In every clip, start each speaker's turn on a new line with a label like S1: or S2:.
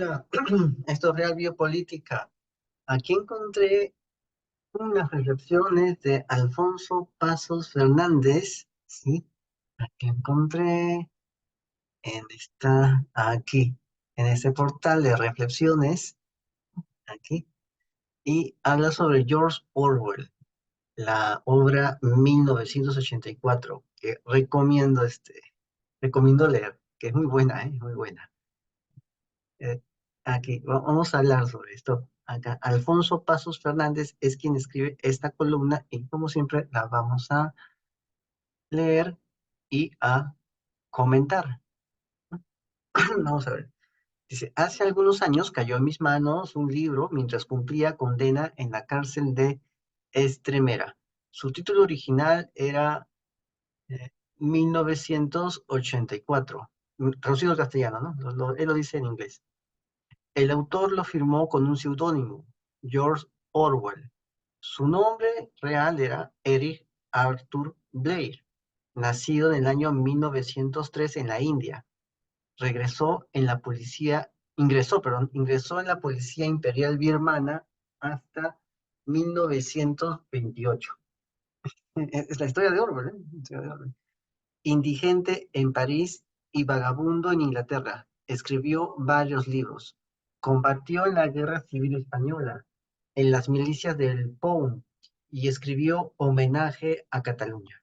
S1: Hola, esto es Real Biopolítica. Aquí encontré unas reflexiones de Alfonso Pasos Fernández, ¿sí? Aquí encontré aquí, en este portal de reflexiones, aquí, y habla sobre George Orwell, la obra 1984, que recomiendo leer, que es muy buena, ¿eh? Muy buena. Eh, Aquí vamos a hablar sobre esto. Acá, Alfonso Pasos Fernández es quien escribe esta columna y como siempre la vamos a leer y a comentar. Vamos a ver. Dice, hace algunos años cayó en mis manos un libro mientras cumplía condena en la cárcel de Estremera. Su título original era 1984, traducido al castellano, ¿no? Él lo dice en inglés. El autor lo firmó con un seudónimo, George Orwell. Su nombre real era Eric Arthur Blair, nacido en el año 1903 en la India. Ingresó en la Policía Imperial Birmana hasta 1928. Es la historia de Orwell, ¿eh? La historia de Orwell. Indigente en París y vagabundo en Inglaterra. Escribió varios libros. Combatió en la Guerra Civil Española, en las milicias del POUM y escribió Homenaje a Cataluña.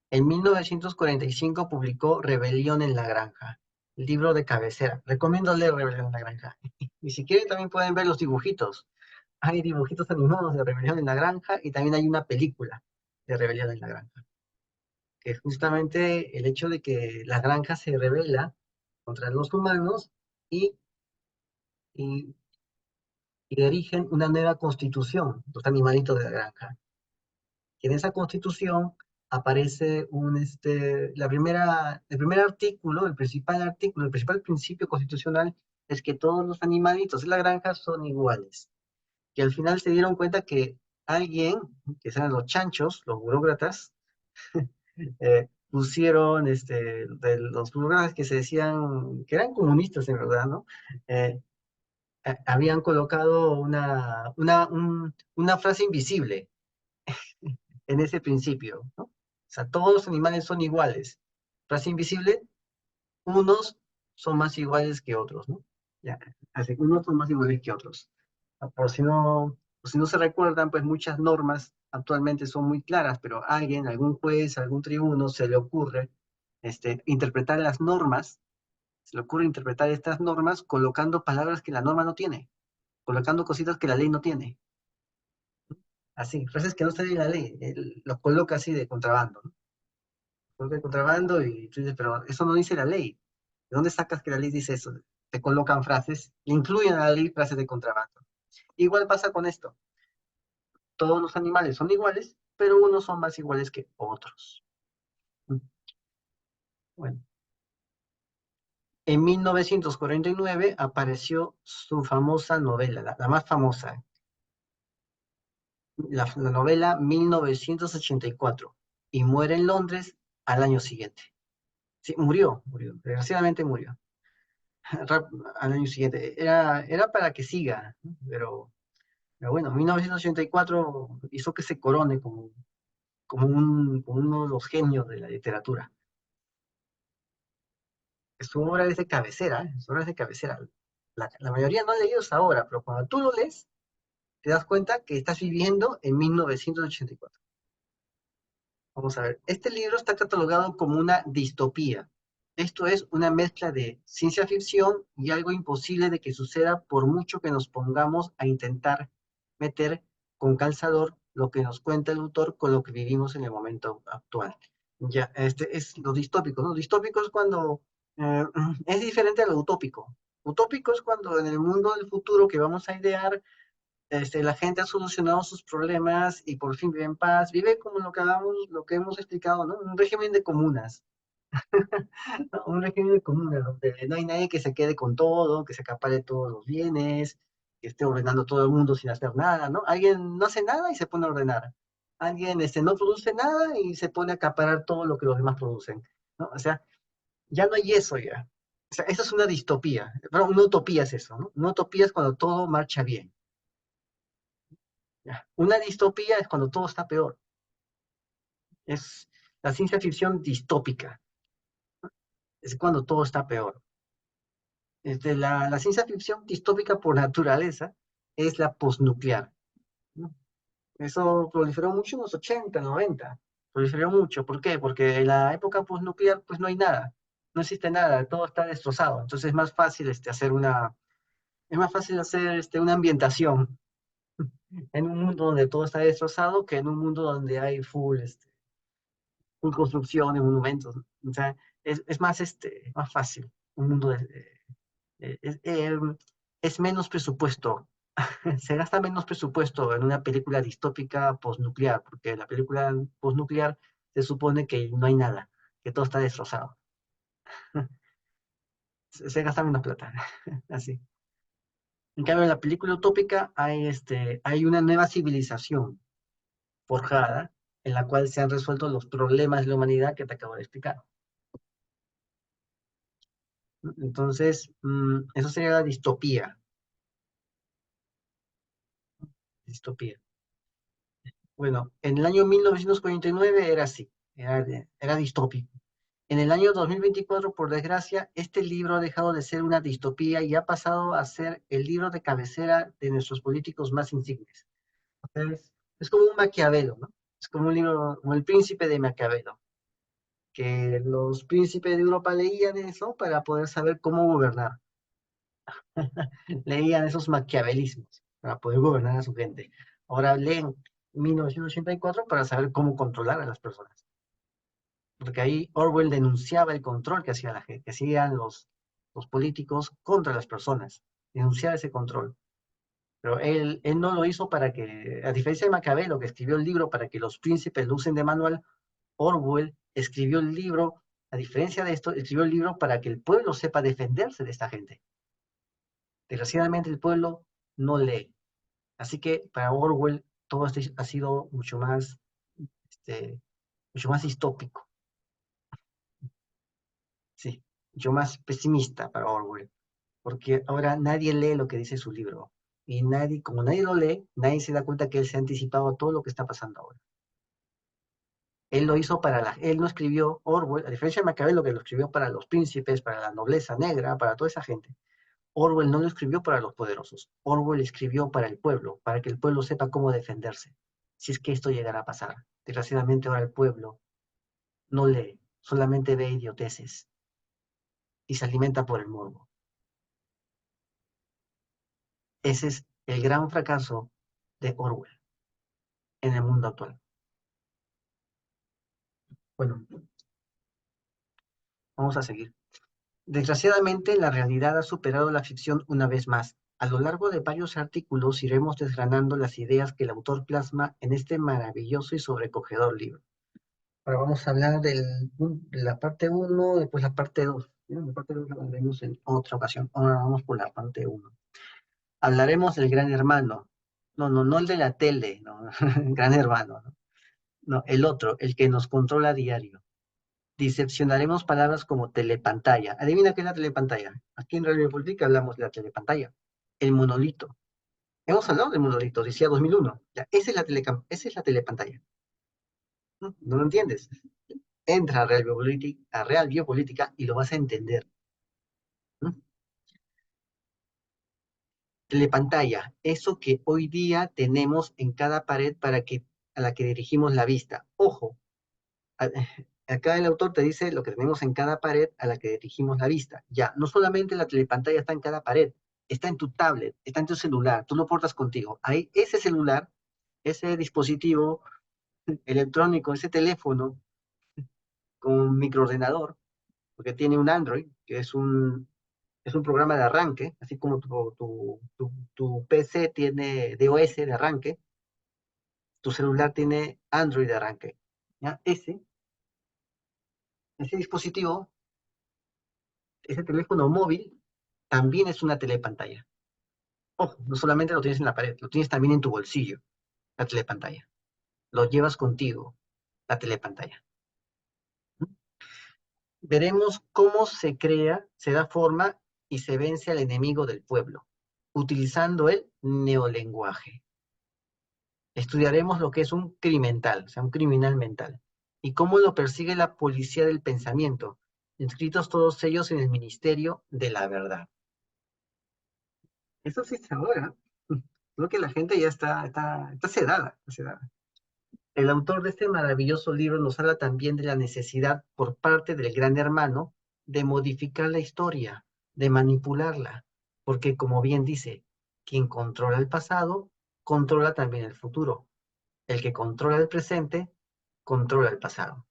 S1: En 1945 publicó Rebelión en la Granja, libro de cabecera. Recomiendo leer Rebelión en la Granja. Y si quieren también pueden ver los dibujitos. Hay dibujitos animados de Rebelión en la Granja y también hay una película de Rebelión en la Granja, que es justamente el hecho de que la granja se rebela contra los humanos y, y, y erigen una nueva constitución, los animalitos de la granja. Y en esa constitución aparece el primer artículo, el principal principio constitucional es que todos los animalitos de la granja son iguales. Y al final se dieron cuenta que alguien, que eran los chanchos, los burócratas, pusieron de los lugares que se decían que eran comunistas en verdad, ¿no? Eh, Habían colocado una frase invisible en ese principio, ¿no? O sea, todos los animales son iguales. Frase invisible, unos son más iguales que otros, ¿no? Ya, así que unos son más iguales que otros. Por si no se recuerdan, pues muchas normas actualmente son muy claras, pero algún juez, algún tribuno, se le ocurre interpretar las normas, se le ocurre interpretar estas normas colocando palabras que la norma no tiene, colocando cositas que la ley no tiene. Así, frases que no están en la ley, él lo coloca así de contrabando, ¿no? Coloca de contrabando y tú dices, pero eso no dice la ley. ¿De dónde sacas que la ley dice eso? Te colocan frases, incluyen a la ley frases de contrabando. Igual pasa con esto. Todos los animales son iguales, pero unos son más iguales que otros. Bueno, en 1949 apareció su famosa novela, la más famosa, la novela 1984, y muere en Londres al año siguiente. Sí, murió, desgraciadamente murió. Al año siguiente. Era para que siga, ¿no? Pero bueno, 1984 hizo que se corone como uno de los genios de la literatura. Su obra es de cabecera, ¿eh? Su obra es de cabecera. La mayoría no ha leído esa obra, pero cuando tú lo lees, te das cuenta que estás viviendo en 1984. Vamos a ver, este libro está catalogado como una distopía. Esto es una mezcla de ciencia ficción y algo imposible de que suceda por mucho que nos pongamos a intentar meter con calzador lo que nos cuenta el autor con lo que vivimos en el momento actual. Ya, este es lo distópico, ¿no? Distópico es cuando eh, es diferente a lo utópico. Utópico es cuando en el mundo del futuro que vamos a idear la gente ha solucionado sus problemas y por fin vive en paz, vive como lo que hemos explicado, ¿no? Un régimen de comunas, ¿no? Un régimen de comunas donde no hay nadie que se quede con todo, que se acapare todos los bienes, que esté ordenando todo el mundo sin hacer nada, ¿no? Alguien no hace nada y se pone a ordenar. Alguien no produce nada y se pone a acaparar todo lo que los demás producen, ¿no? O sea, ya no hay eso ya. O sea, eso es una distopía. Bueno, una utopía es eso, ¿no? Una utopía es cuando todo marcha bien. ¿Ya? Una distopía es cuando todo está peor. Es la ciencia ficción distópica. Es cuando todo está peor. La ciencia ficción distópica por naturaleza es la posnuclear, ¿no? Eso proliferó mucho en los 80, 90. Proliferó mucho. ¿Por qué? Porque en la época posnuclear pues no hay nada. No existe nada. Todo está destrozado. Entonces es más fácil es más fácil hacer una ambientación en un mundo donde todo está destrozado que en un mundo donde hay full construcciones, monumentos, ¿no? O sea, es más, más fácil. Un mundo eh, es, eh, es menos presupuesto. Se gasta menos presupuesto en una película distópica postnuclear, porque en la película postnuclear se supone que no hay nada, que todo está destrozado. Se gasta menos plata, así. En cambio, en la película utópica hay una nueva civilización forjada en la cual se han resuelto los problemas de la humanidad que te acabo de explicar. Entonces, eso sería la distopía. Distopía. Bueno, en el año 1949 era así, era distópico. En el año 2024, por desgracia, este libro ha dejado de ser una distopía y ha pasado a ser el libro de cabecera de nuestros políticos más insignes. Es como un Maquiavelo, ¿no? Es como un libro, como el príncipe de Maquiavelo, que los príncipes de Europa leían eso para poder saber cómo gobernar. Leían esos maquiavelismos para poder gobernar a su gente. Ahora leen 1984 para saber cómo controlar a las personas. Porque ahí Orwell denunciaba el control que hacía la gente, que hacían los políticos contra las personas. Denunciaba ese control. Pero él no lo hizo para que, a diferencia de Maquiavelo, que escribió el libro para que los príncipes lo usen de manual, Orwell escribió el libro, a diferencia de esto, escribió el libro para que el pueblo sepa defenderse de esta gente. Desgraciadamente el pueblo no lee. Así que para Orwell todo esto ha sido este, mucho más distópico, sí, mucho más pesimista para Orwell, porque ahora nadie lee lo que dice su libro. Y nadie, como nadie lo lee, nadie se da cuenta que él se ha anticipado a todo lo que está pasando ahora. Él lo hizo él no escribió Orwell, a diferencia de Maquiavelo que lo escribió para los príncipes, para la nobleza negra, para toda esa gente. Orwell no lo escribió para los poderosos. Orwell escribió para el pueblo, para que el pueblo sepa cómo defenderse, si es que esto llegara a pasar. Desgraciadamente ahora el pueblo no lee, solamente ve idioteces y se alimenta por el morbo. Ese es el gran fracaso de Orwell en el mundo actual. Bueno, vamos a seguir. Desgraciadamente, la realidad ha superado la ficción una vez más. A lo largo de varios artículos iremos desgranando las ideas que el autor plasma en este maravilloso y sobrecogedor libro. Ahora vamos a hablar de la parte uno, después la parte 2. La parte 2 la hablaremos en otra ocasión. Ahora vamos por la parte uno. Hablaremos del Gran Hermano. No, no, no el de la tele, no, Gran Hermano, no. No, el otro, el que nos controla a diario. Diseccionaremos palabras como telepantalla. Adivina qué es la telepantalla. Aquí en Radio Política hablamos de la telepantalla. El monolito. Hemos hablado del monolito, decía 2001. Ya, esa es la telepantalla. ¿No? ¿No lo entiendes? Entra a Real Biopolítica y lo vas a entender. ¿No? Telepantalla, eso que hoy día tenemos en cada pared a la que dirigimos la vista. Ojo, a- acá el autor te dice lo que tenemos en cada pared a la que dirigimos la vista. Ya, no solamente la telepantalla está en cada pared, está en tu tablet, está en tu celular, tú lo portas contigo. Ahí, ese celular, ese dispositivo electrónico, ese teléfono con un microordenador, porque tiene un Android, que es un programa de arranque, así como tu PC tiene DOS de arranque, tu celular tiene Android de arranque. ¿Ya? Ese dispositivo, ese teléfono móvil, también es una telepantalla. Ojo, no solamente lo tienes en la pared, lo tienes también en tu bolsillo, la telepantalla. Lo llevas contigo, la telepantalla. Veremos cómo se crea, se da forma y se vence al enemigo del pueblo, utilizando el neolenguaje. Estudiaremos lo que es un criminal, o sea, un criminal mental, y cómo lo persigue la policía del pensamiento, inscritos todos ellos en el Ministerio de la Verdad. Eso sí es ahora. Creo que la gente ya está sedada, está sedada. El autor de este maravilloso libro nos habla también de la necesidad por parte del gran hermano de modificar la historia, de manipularla, porque como bien dice, quien controla el pasado, controla también el futuro. El que controla el presente, controla el pasado.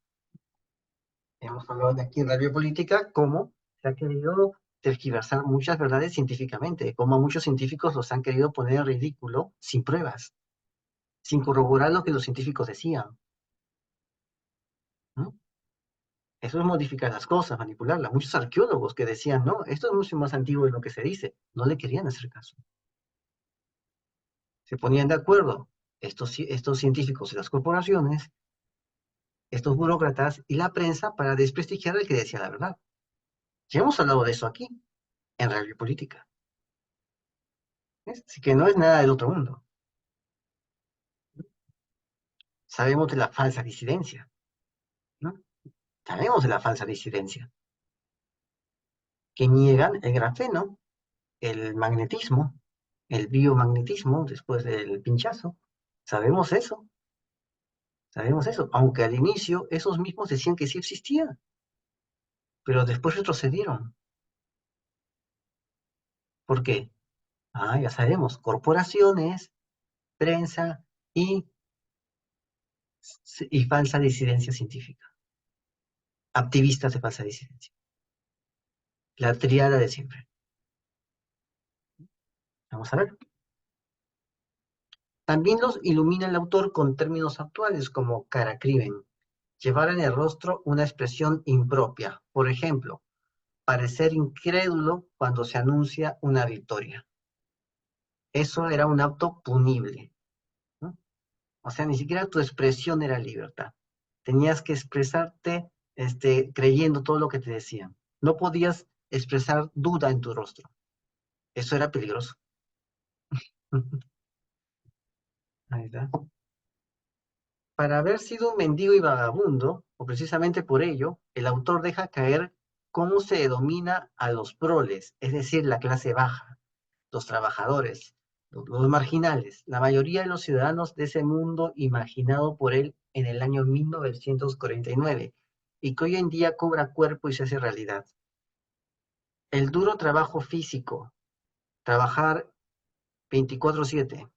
S1: Hemos hablado de aquí en la biopolítica cómo se ha querido tergiversar muchas verdades científicamente, cómo a muchos científicos los han querido poner en ridículo sin pruebas, sin corroborar lo que los científicos decían, ¿no? Eso es modificar las cosas, manipularlas. Muchos arqueólogos que decían, no, esto es mucho más antiguo de lo que se dice, no le querían hacer caso. Se ponían de acuerdo estos científicos y las corporaciones, estos burócratas y la prensa para desprestigiar al que decía la verdad. Ya hemos hablado de eso aquí, en Radio Política. ¿Ves? Así que no es nada del otro mundo. Sabemos de la falsa disidencia, ¿no? Sabemos de la falsa disidencia, que niegan el grafeno, el magnetismo, el biomagnetismo después del pinchazo. Sabemos eso. Sabemos eso, aunque al inicio esos mismos decían que sí existía, pero después retrocedieron. ¿Por qué? Ah, ya sabemos, corporaciones, prensa y, y falsa disidencia científica, activistas de falsa disidencia, la triada de siempre. Vamos a ver. También los ilumina el autor con términos actuales como cara-crimen, llevar en el rostro una expresión impropia, por ejemplo, parecer incrédulo cuando se anuncia una victoria. Eso era un acto punible, ¿no? O sea, ni siquiera tu expresión era libertad. Tenías que expresarte creyendo todo lo que te decían. No podías expresar duda en tu rostro. Eso era peligroso. Ahí está. Para haber sido un mendigo y vagabundo, o precisamente por ello, el autor deja caer cómo se denomina a los proles, es decir, la clase baja, los trabajadores, los marginales, la mayoría de los ciudadanos de ese mundo imaginado por él en el año 1949 y que hoy en día cobra cuerpo y se hace realidad. El duro trabajo físico, trabajar 24/7,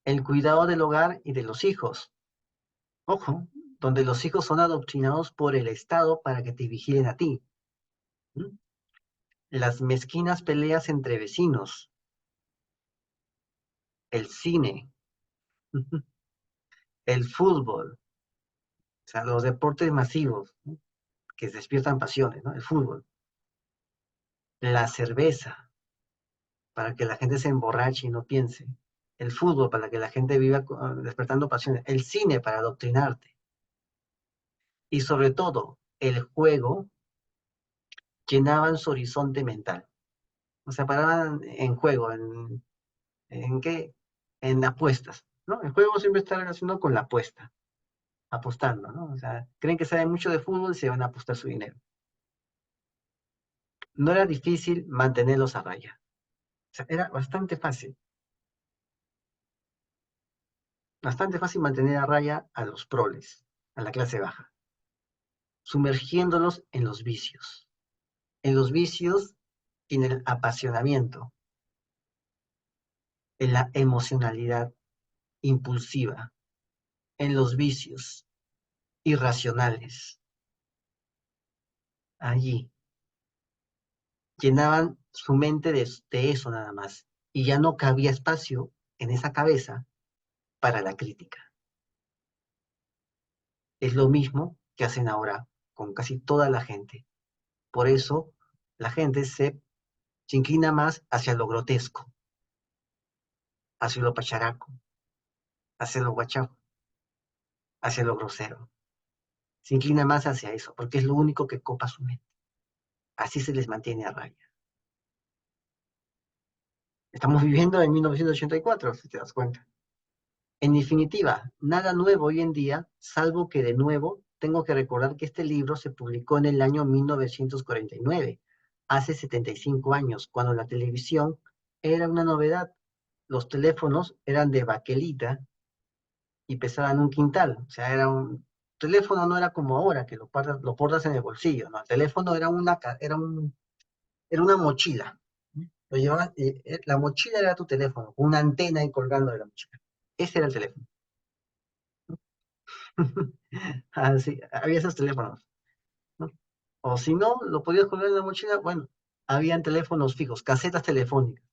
S1: el cuidado del hogar y de los hijos, ojo, donde los hijos son adoctrinados por el Estado para que te vigilen a ti. ¿Mm? Las mezquinas peleas entre vecinos, el cine, el fútbol, o sea, los deportes masivos, ¿no? Que despiertan pasiones, ¿no? El fútbol, la cerveza, para que la gente se emborrache y no piense, el fútbol para que la gente viva despertando pasiones, el cine para adoctrinarte, y sobre todo el juego llenaban su horizonte mental. O sea, paraban en juego, ¿en qué? En apuestas, ¿no? El juego siempre está relacionado con la apuesta, apostando, ¿no? O sea, creen que saben mucho de fútbol y se van a apostar su dinero. No era difícil mantenerlos a raya. O sea, era bastante fácil mantener a raya a los proles, a la clase baja, sumergiéndolos en los vicios y en el apasionamiento, en la emocionalidad impulsiva, en los vicios irracionales. Allí llenaban su mente de eso nada más y ya no cabía espacio en esa cabeza para la crítica. Es lo mismo que hacen ahora con casi toda la gente. Por eso la gente se inclina más hacia lo grotesco, hacia lo pacharaco, hacia lo guachaco, hacia lo grosero. se inclina más hacia eso, porque es lo único que copa su mente. Así se les mantiene a raya. Estamos viviendo en 1984, si te das cuenta. En definitiva, nada nuevo hoy en día, salvo que de nuevo tengo que recordar que este libro se publicó en el año 1949, hace 75 años, cuando la televisión era una novedad. Los teléfonos eran de baquelita y pesaban un quintal. O sea, era un teléfono, no era como ahora, que lo portas en el bolsillo, ¿no? El teléfono era una mochila. Lo llevabas, la mochila era tu teléfono, con una antena ahí colgando de la mochila. Ese era el teléfono. Así, había esos teléfonos, ¿no? O si no, lo podías colgar en la mochila, bueno, habían teléfonos fijos, casetas telefónicas.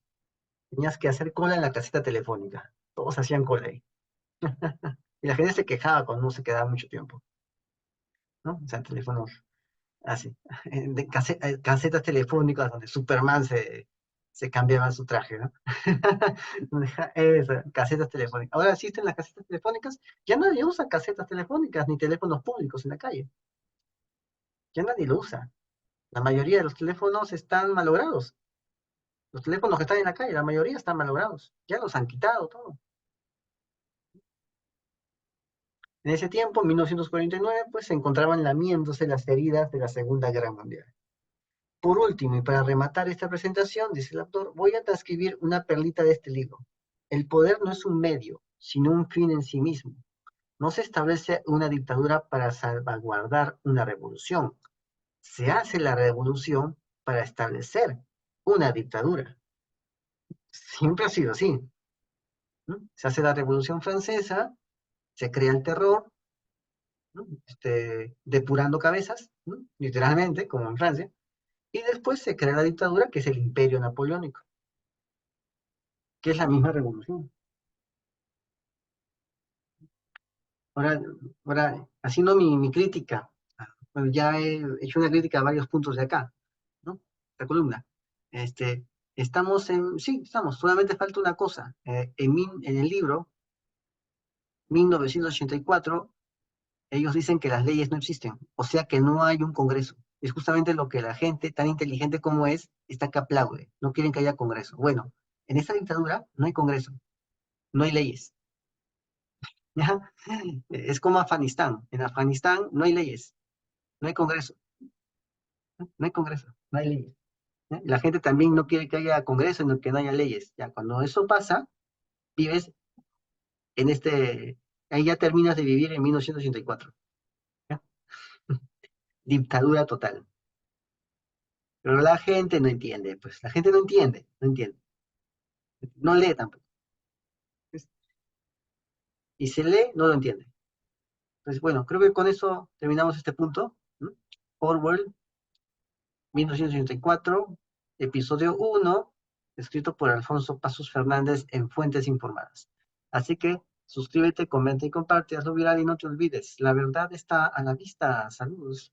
S1: Tenías que hacer cola en la caseta telefónica. Todos hacían cola ahí. Y la gente se quejaba cuando no se quedaba mucho tiempo, ¿no? O sea, teléfonos así, casetas telefónicas donde Superman se cambiaba su traje, ¿no? Casetas telefónicas. Ahora existen las casetas telefónicas, ya nadie usa casetas telefónicas ni teléfonos públicos en la calle, ya nadie lo usa. La mayoría de los teléfonos están malogrados. Los teléfonos que están en la calle, la mayoría están malogrados. Ya los han quitado todo. En ese tiempo, en 1949, pues se encontraban lamiéndose las heridas de la Segunda Guerra Mundial. Por último, y para rematar esta presentación, dice el autor, voy a transcribir una perlita de este libro. El poder no es un medio, sino un fin en sí mismo. No se establece una dictadura para salvaguardar una revolución. Se hace la revolución para establecer una dictadura. Siempre ha sido así. ¿No? Se hace la Revolución Francesa, se crea el terror, ¿no? Depurando cabezas, ¿no? Literalmente, como en Francia, y después se crea la dictadura, que es el Imperio Napoleónico, que es la misma revolución. Ahora, ahora haciendo mi crítica, bueno, ya he hecho una crítica a varios puntos de acá, ¿no? La columna. Este, sí, estamos, solamente falta una cosa. En el libro, 1984, ellos dicen que las leyes no existen, o sea que no hay un Congreso. Es justamente lo que la gente, tan inteligente como es, está que aplaude. No quieren que haya Congreso. Bueno, en esta dictadura no hay Congreso, no hay leyes. ¿Ya? Es como Afganistán. En Afganistán no hay leyes, no hay Congreso, no hay Congreso, no hay leyes. ¿Ya? La gente también no quiere que haya Congreso, sino que no haya leyes. Ya cuando eso pasa, vives en ahí ya terminas de vivir en 1984. ¿Ya? Dictadura total. Pero la gente no entiende, pues la gente no entiende, no entiende. No lee tampoco. Pues, y se lee, no lo entiende. Entonces, bueno, creo que con eso terminamos este punto, ¿no? Orwell, 1984, episodio 1, escrito por Alfonso Pasos Fernández en Fuentes Informadas. Así que suscríbete, comenta y comparte, hazlo viral y no te olvides. La verdad está a la vista. Saludos.